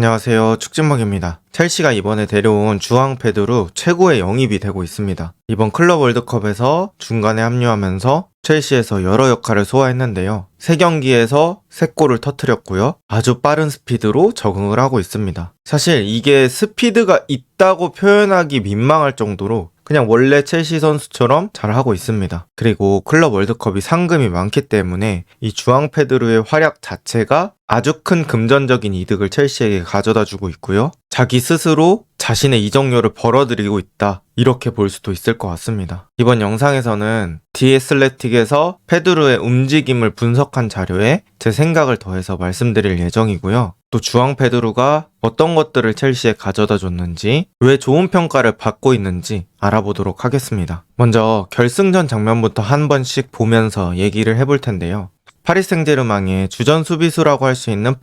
안녕하세요. 축진먹입니다. 첼시가 이번에 데려온 주앙 페드루 최고의 영입이 되고 있습니다. 이번 클럽 월드컵에서 중간에 합류하면서 첼시에서 여러 역할을 소화했는데요. 3경기에서 3골을 터뜨렸고요. 아주 빠른 스피드로 적응을 하고 있습니다. 사실 이게 스피드가 있다고 표현하기 민망할 정도로 그냥 원래 첼시 선수처럼 잘하고 있습니다. 그리고 클럽 월드컵이 상금이 많기 때문에 이 주앙 페드루의 활약 자체가 아주 큰 금전적인 이득을 첼시에게 가져다 주고 있고요. 자기 스스로 자신의 이적료를 벌어들이고 있다. 이렇게 볼 수도 있을 것 같습니다. 이번 영상에서는 디애슬레틱에서 페드루의 움직임을 분석한 자료에 제 생각을 더해서 말씀드릴 예정이고요. 또 주앙 페드루가 어떤 것들을 첼시에 가져다 줬는지, 왜 좋은 평가를 받고 있는지 알아보도록 하겠습니다. 먼저 결승전 장면부터 한 번씩 보면서 얘기를 해볼 텐데요. 파리 생제르맹의 주전 수비수라고 할 수 있는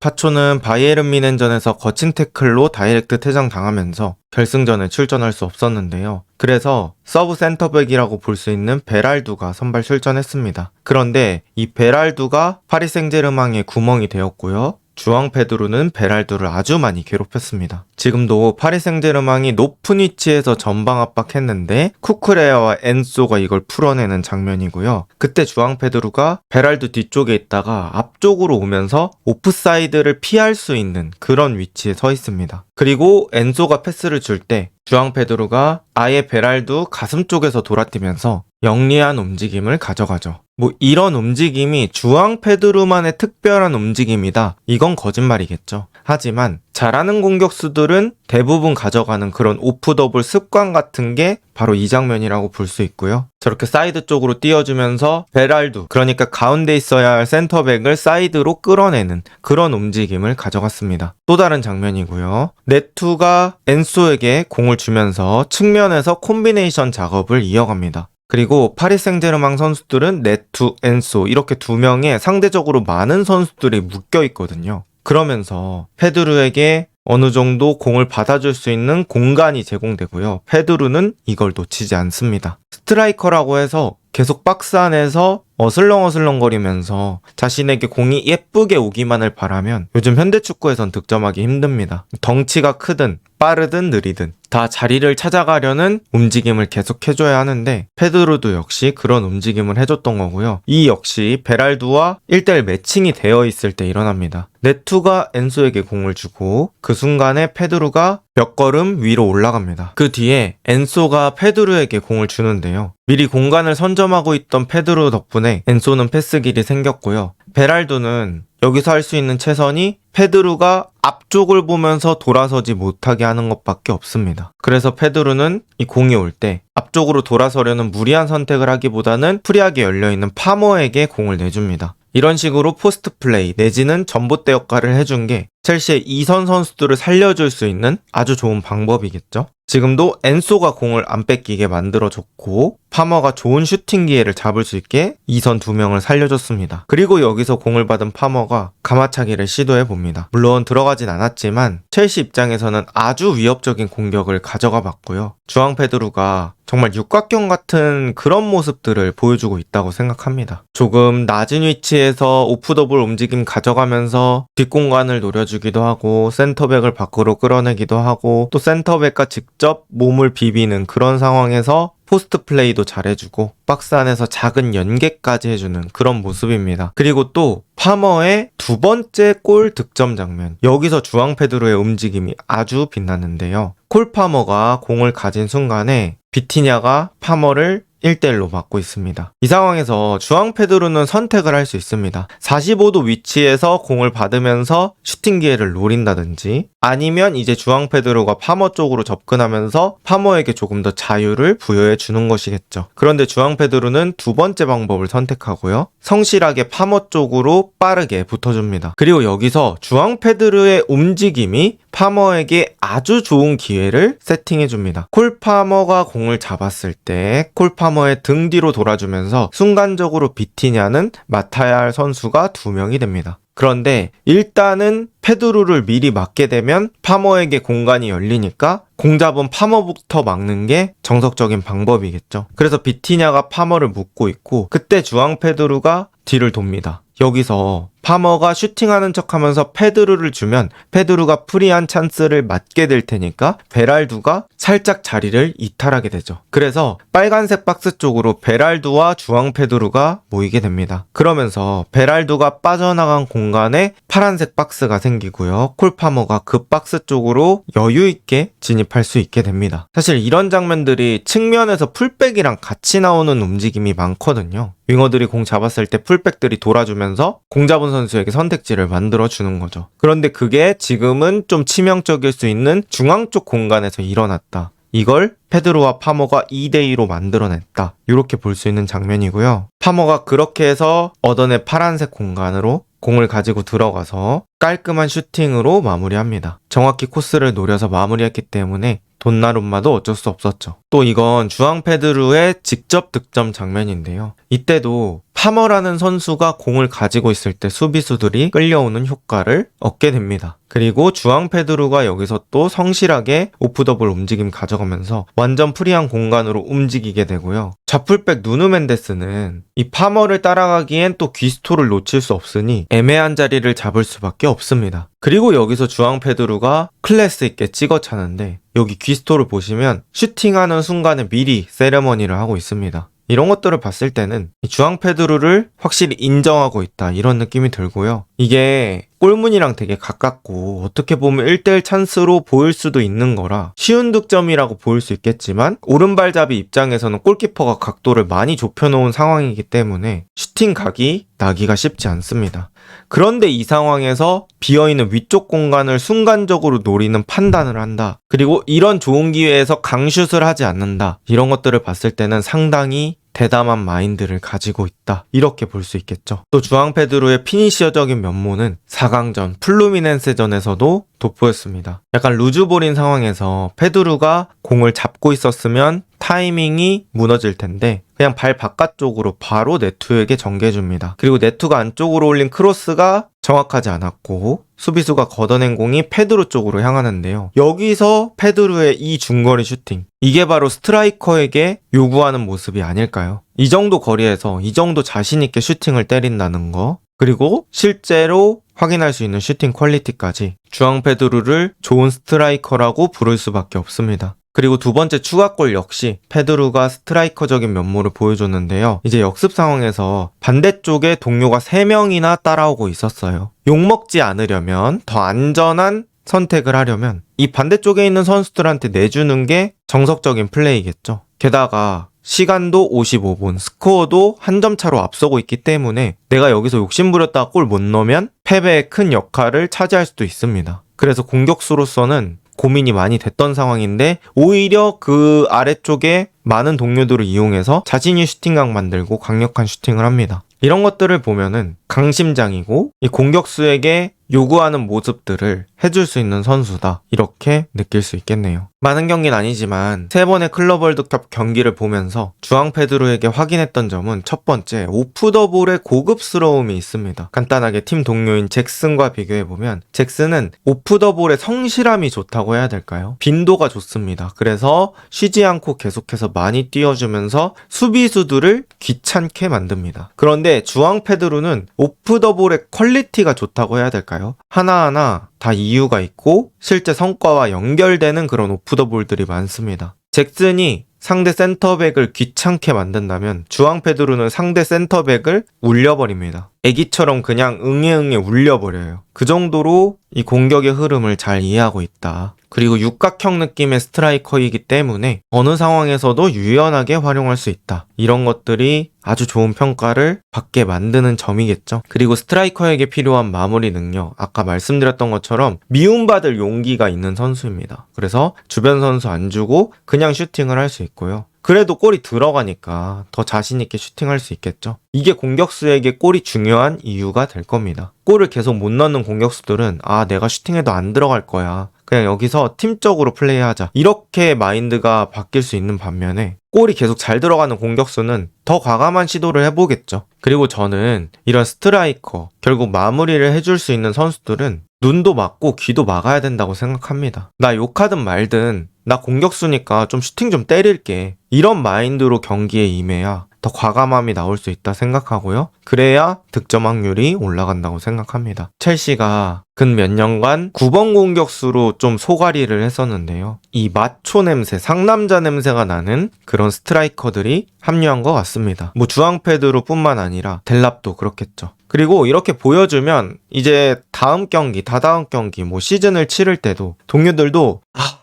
파초는 바이에른 뮌헨전에서 거친 태클로 다이렉트 퇴장당하면서 결승전에 출전할 수 없었는데요. 그래서 서브 센터백이라고 볼 수 있는 베랄두가 선발 출전했습니다. 그런데 이 베랄두가 파리 생제르맹의 구멍이 되었고요. 주앙 페드루는 베랄두를 아주 많이 괴롭혔습니다. 지금도 파리 생제르맹이 높은 위치에서 전방 압박했는데 쿠쿠레아와 엔소가 이걸 풀어내는 장면이고요. 그때 주앙 페드루가 베랄두 뒤쪽에 있다가 앞쪽으로 오면서 오프사이드를 피할 수 있는 그런 위치에 서 있습니다. 그리고 엔소가 패스를 줄 때 주앙 페드루가 아예 베랄두 가슴 쪽에서 돌아뛰면서 영리한 움직임을 가져가죠. 이런 움직임이 주앙 페드루만의 특별한 움직임이다. 이건 거짓말이겠죠. 하지만 잘하는 공격수들은 대부분 가져가는 그런 오프더블 습관 같은 게 바로 이 장면이라고 볼 수 있고요. 저렇게 사이드 쪽으로 띄워주면서 베랄두, 그러니까 가운데 있어야 할 센터백을 사이드로 끌어내는 그런 움직임을 가져갔습니다. 또 다른 장면이고요. 네투가 엔소에게 공을 주면서 측면에서 콤비네이션 작업을 이어갑니다. 그리고 파리 생제르맹 선수들은 네투, 엔소 이렇게 두 명의 상대적으로 많은 선수들이 묶여 있거든요. 그러면서 페드루에게 어느 정도 공을 받아줄 수 있는 공간이 제공되고요. 페드루는 이걸 놓치지 않습니다. 스트라이커라고 해서 계속 박스 안에서 어슬렁어슬렁거리면서 자신에게 공이 예쁘게 오기만을 바라면 요즘 현대축구에선 득점하기 힘듭니다. 덩치가 크든 빠르든 느리든 다 자리를 찾아가려는 움직임을 계속 해줘야 하는데 페드루도 역시 그런 움직임을 해줬던 거고요. 이 역시 베랄두와 1대1 매칭이 되어 있을 때 일어납니다. 네투가 엔소에게 공을 주고 그 순간에 페드루가 몇 걸음 위로 올라갑니다. 그 뒤에 엔소가 페드루에게 공을 주는데요. 미리 공간을 선점하고 있던 페드루 덕분에 엔소는 패스길이 생겼고요. 베랄두는 여기서 할 수 있는 최선이 페드루가 앞쪽을 보면서 돌아서지 못하게 하는 것밖에 없습니다. 그래서 페드루는 이 공이 올 때 앞쪽으로 돌아서려는 무리한 선택을 하기보다는 프리하게 열려있는 파머에게 공을 내줍니다. 이런 식으로 포스트 플레이 내지는 전봇대 역할을 해준 게 첼시의 2선 선수들을 살려줄 수 있는 아주 좋은 방법이겠죠. 지금도 엔소가 공을 안 뺏기게 만들어줬고 파머가 좋은 슈팅 기회를 잡을 수 있게 2선 2명을 살려줬습니다. 그리고 여기서 공을 받은 파머가 가마차기를 시도해봅니다. 물론 들어가진 않았지만 첼시 입장에서는 아주 위협적인 공격을 가져가 봤고요. 주앙 페드루가 정말 육각형 같은 그런 모습들을 보여주고 있다고 생각합니다. 조금 낮은 위치에서 오프더블 움직임 가져가면서 뒷공간을 노려주기도 하고 센터백을 밖으로 끌어내기도 하고 또 센터백과 직접 몸을 비비는 그런 상황에서 포스트 플레이도 잘해주고 박스 안에서 작은 연계까지 해주는 그런 모습입니다. 그리고 또 파머의 두 번째 골 득점 장면, 여기서 주앙 페드루의 움직임이 아주 빛났는데요. 콜 파머가 공을 가진 순간에 비티냐가 파머를 1대1로 막고 있습니다. 이 상황에서 주앙 페드루는 선택을 할 수 있습니다. 45도 위치에서 공을 받으면서 슈팅 기회를 노린다든지 아니면 이제 주앙 페드루가 파머 쪽으로 접근하면서 파머에게 조금 더 자유를 부여해 주는 것이겠죠. 그런데 주앙 페드루는 두 번째 방법을 선택하고요. 성실하게 파머 쪽으로 빠르게 붙어줍니다. 그리고 여기서 주앙 페드루의 움직임이 파머에게 아주 좋은 기회를 세팅해줍니다. 콜 파머가 공을 잡았을 때 콜 파머의 등 뒤로 돌아주면서 순간적으로 비티냐는 맡아야 할 선수가 2명이 됩니다. 그런데 일단은 페드루를 미리 막게 되면 파머에게 공간이 열리니까 공 잡은 파머부터 막는 게 정석적인 방법이겠죠. 그래서 비티냐가 파머를 묶고 있고 그때 주앙 페드루가 뒤를 돕니다. 여기서 파머가 슈팅하는 척하면서 페드루를 주면 페드루가 프리한 찬스를 맞게 될 테니까 베랄두가 살짝 자리를 이탈하게 되죠. 그래서 빨간색 박스 쪽으로 베랄두와 주앙 페드루가 모이게 됩니다. 그러면서 베랄두가 빠져나간 공간에 파란색 박스가 생기고요. 콜 파머가 그 박스 쪽으로 여유 있게 진입할 수 있게 됩니다. 사실 이런 장면들이 측면에서 풀백이랑 같이 나오는 움직임이 많거든요. 윙어들이 공 잡았을 때 풀백들이 돌아주면서 공 잡은 선수에게 선택지를 만들어주는 거죠. 그런데 그게 지금은 좀 치명적일 수 있는 중앙 쪽 공간에서 일어났다. 이걸 페드루와 파머가 2대2로 만들어냈다. 이렇게 볼 수 있는 장면이고요. 파머가 그렇게 해서 얻어낸 파란색 공간으로 공을 가지고 들어가서 깔끔한 슈팅으로 마무리합니다. 정확히 코스를 노려서 마무리했기 때문에 돈나룸마도 어쩔 수 없었죠. 또 이건 주앙 페드루의 직접 득점 장면인데요. 이때도 파머라는 선수가 공을 가지고 있을 때 수비수들이 끌려오는 효과를 얻게 됩니다. 그리고 주앙 페드루가 여기서 또 성실하게 오프더볼 움직임 가져가면서 완전 프리한 공간으로 움직이게 되고요. 좌풀백 누누 멘데스는 이 파머를 따라가기엔 또 귀스토를 놓칠 수 없으니 애매한 자리를 잡을 수밖에 없습니다. 그리고 여기서 주앙 페드루가 클래스 있게 찍어차는데 여기 귀스토를 보시면 슈팅하는 순간에 미리 세레머니를 하고 있습니다. 이런 것들을 봤을 때는 주앙 페드루를 확실히 인정하고 있다 이런 느낌이 들고요. 이게 골문이랑 되게 가깝고 어떻게 보면 1대1 찬스로 보일 수도 있는 거라 쉬운 득점이라고 보일 수 있겠지만 오른발잡이 입장에서는 골키퍼가 각도를 많이 좁혀놓은 상황이기 때문에 슈팅 각이 나기가 쉽지 않습니다. 그런데 이 상황에서 비어있는 위쪽 공간을 순간적으로 노리는 판단을 한다. 그리고 이런 좋은 기회에서 강슛을 하지 않는다. 이런 것들을 봤을 때는 상당히 대담한 마인드를 가지고 있다. 이렇게 볼 수 있겠죠. 또 주앙 페드루의 피니셔적인 면모는 4강전 플루미넨세전에서도 돋보였습니다. 약간 루즈볼인 상황에서 페드루가 공을 잡고 있었으면 타이밍이 무너질 텐데 그냥 발 바깥쪽으로 바로 네투에게 전개해줍니다. 그리고 네투가 안쪽으로 올린 크로스가 정확하지 않았고 수비수가 걷어낸 공이 페드루 쪽으로 향하는데요. 여기서 페드루의 이 중거리 슈팅, 이게 바로 스트라이커에게 요구하는 모습이 아닐까요? 이 정도 거리에서 이 정도 자신 있게 슈팅을 때린다는 거, 그리고 실제로 확인할 수 있는 슈팅 퀄리티까지 주앙 페드루를 좋은 스트라이커라고 부를 수밖에 없습니다. 그리고 두 번째 추가골 역시 페드루가 스트라이커적인 면모를 보여줬는데요. 이제 역습 상황에서 반대쪽에 동료가 3명이나 따라오고 있었어요. 욕먹지 않으려면, 더 안전한 선택을 하려면 이 반대쪽에 있는 선수들한테 내주는 게 정석적인 플레이겠죠. 게다가 시간도 55분, 스코어도 한 점 차로 앞서고 있기 때문에 내가 여기서 욕심부렸다가 골 못 넣으면 패배의 큰 역할을 차지할 수도 있습니다. 그래서 공격수로서는 고민이 많이 됐던 상황인데 오히려 그 아래쪽에 많은 동료들을 이용해서 자신이 슈팅각 만들고 강력한 슈팅을 합니다. 이런 것들을 보면은 강심장이고 이 공격수에게 요구하는 모습들을 해줄 수 있는 선수다 이렇게 느낄 수 있겠네요. 많은 경기는 아니지만 3번의 클럽 월드컵 경기를 보면서 주앙 페드루에게 확인했던 점은 첫 번째, 오프 더 볼의 고급스러움이 있습니다. 간단하게 팀 동료인 잭슨과 비교해보면 잭슨은 오프 더 볼의 성실함이 좋다고 해야 될까요? 빈도가 좋습니다. 그래서 쉬지 않고 계속해서 많이 띄워주면서 수비수들을 귀찮게 만듭니다. 그런데 주앙 페드루는 오프 더 볼의 퀄리티가 좋다고 해야 될까요? 하나하나 다 이유가 있고 실제 성과와 연결되는 그런 오프 더 볼들이 많습니다. 잭슨이 상대 센터백을 귀찮게 만든다면 주앙 페드루는 상대 센터백을 울려버립니다. 애기처럼 그냥 응애응애 울려버려요. 그 정도로 이 공격의 흐름을 잘 이해하고 있다. 그리고 육각형 느낌의 스트라이커이기 때문에 어느 상황에서도 유연하게 활용할 수 있다. 이런 것들이 아주 좋은 평가를 받게 만드는 점이겠죠. 그리고 스트라이커에게 필요한 마무리 능력, 아까 말씀드렸던 것처럼 미움받을 용기가 있는 선수입니다. 그래서 주변 선수 안 주고 그냥 슈팅을 할 수 있고요. 그래도 골이 들어가니까 더 자신있게 슈팅할 수 있겠죠. 이게 공격수에게 골이 중요한 이유가 될 겁니다. 골을 계속 못 넣는 공격수들은 내가 슈팅해도 안 들어갈 거야. 그냥 여기서 팀적으로 플레이하자. 이렇게 마인드가 바뀔 수 있는 반면에 골이 계속 잘 들어가는 공격수는 더 과감한 시도를 해보겠죠. 그리고 저는 이런 스트라이커, 결국 마무리를 해줄 수 있는 선수들은 눈도 막고 귀도 막아야 된다고 생각합니다. 나 욕하든 말든 나 공격수니까 좀 슈팅 좀 때릴게. 이런 마인드로 경기에 임해야 더 과감함이 나올 수 있다 생각하고요. 그래야 득점 확률이 올라간다고 생각합니다. 첼시가 근 몇 년간 9번 공격수로 좀 소가리를 했었는데요. 이 마초 냄새, 상남자 냄새가 나는 그런 스트라이커들이 합류한 것 같습니다. 뭐 주앙 페드로뿐만 아니라 델랍도 그렇겠죠. 그리고 이렇게 보여주면 이제 다음 경기, 다다음 경기, 뭐 시즌을 치를 때도 동료들도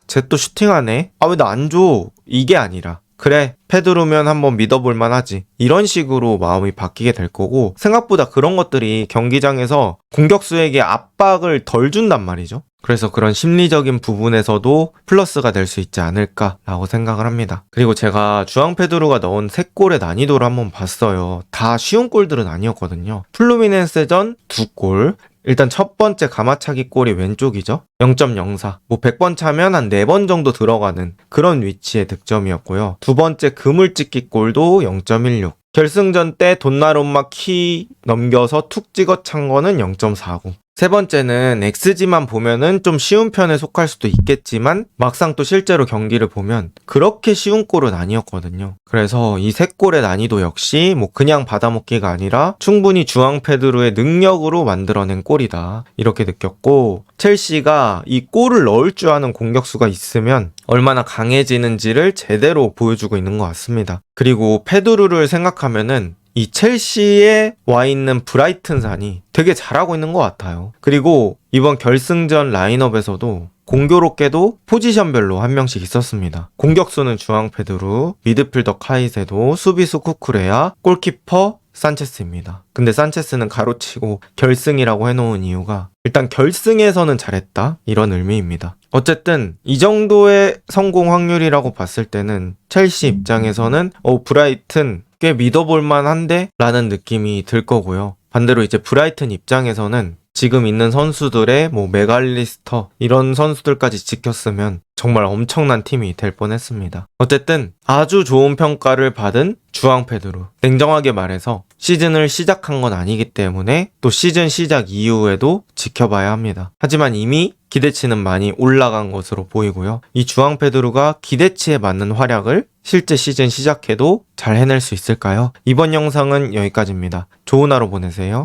쟤 또 슈팅하네? 왜 나 안 줘? 이게 아니라 그래, 페드로면 한번 믿어볼만 하지. 이런 식으로 마음이 바뀌게 될 거고, 생각보다 그런 것들이 경기장에서 공격수에게 압박을 덜 준단 말이죠. 그래서 그런 심리적인 부분에서도 플러스가 될 수 있지 않을까라고 생각을 합니다. 그리고 제가 주앙 페드로가 넣은 3골의 난이도를 한번 봤어요. 다 쉬운 골들은 아니었거든요. 플루미넨세전 2골, 일단 첫 번째 가마차기 골이 왼쪽이죠. 0.04. 뭐 100번 차면 한 4번 정도 들어가는 그런 위치의 득점이었고요. 두 번째 그물찍기 골도 0.16. 결승전 때 돈나룸마 키 넘겨서 툭 찍어 찬 거는 0.49. 세 번째는 XG만 보면은 좀 쉬운 편에 속할 수도 있겠지만 막상 또 실제로 경기를 보면 그렇게 쉬운 골은 아니었거든요. 그래서 이 3골의 난이도 역시 뭐 그냥 받아먹기가 아니라 충분히 주앙 페드로의 능력으로 만들어낸 골이다. 이렇게 느꼈고, 첼시가 이 골을 넣을 줄 아는 공격수가 있으면 얼마나 강해지는지를 제대로 보여주고 있는 것 같습니다. 그리고 페드로를 생각하면은 이 첼시에 와 있는 브라이튼산이 되게 잘하고 있는 것 같아요. 그리고 이번 결승전 라인업에서도 공교롭게도 포지션별로 한 명씩 있었습니다. 공격수는 주앙 페드루, 미드필더 카이세도, 수비수 쿠쿠레야, 골키퍼 산체스입니다. 근데 산체스는 가로치고 결승이라고 해놓은 이유가 일단 결승에서는 잘했다, 이런 의미입니다. 어쨌든 이 정도의 성공 확률이라고 봤을 때는 첼시 입장에서는 브라이튼 꽤 믿어볼만 한데? 라는 느낌이 들 거고요. 반대로 이제 브라이튼 입장에서는 지금 있는 선수들의 뭐 메갈리스터 이런 선수들까지 지켰으면 정말 엄청난 팀이 될 뻔했습니다. 어쨌든 아주 좋은 평가를 받은 주앙 페드로. 냉정하게 말해서 시즌을 시작한 건 아니기 때문에 또 시즌 시작 이후에도 지켜봐야 합니다. 하지만 이미 기대치는 많이 올라간 것으로 보이고요. 이 주앙 페드로가 기대치에 맞는 활약을 실제 시즌 시작해도 잘 해낼 수 있을까요? 이번 영상은 여기까지입니다. 좋은 하루 보내세요.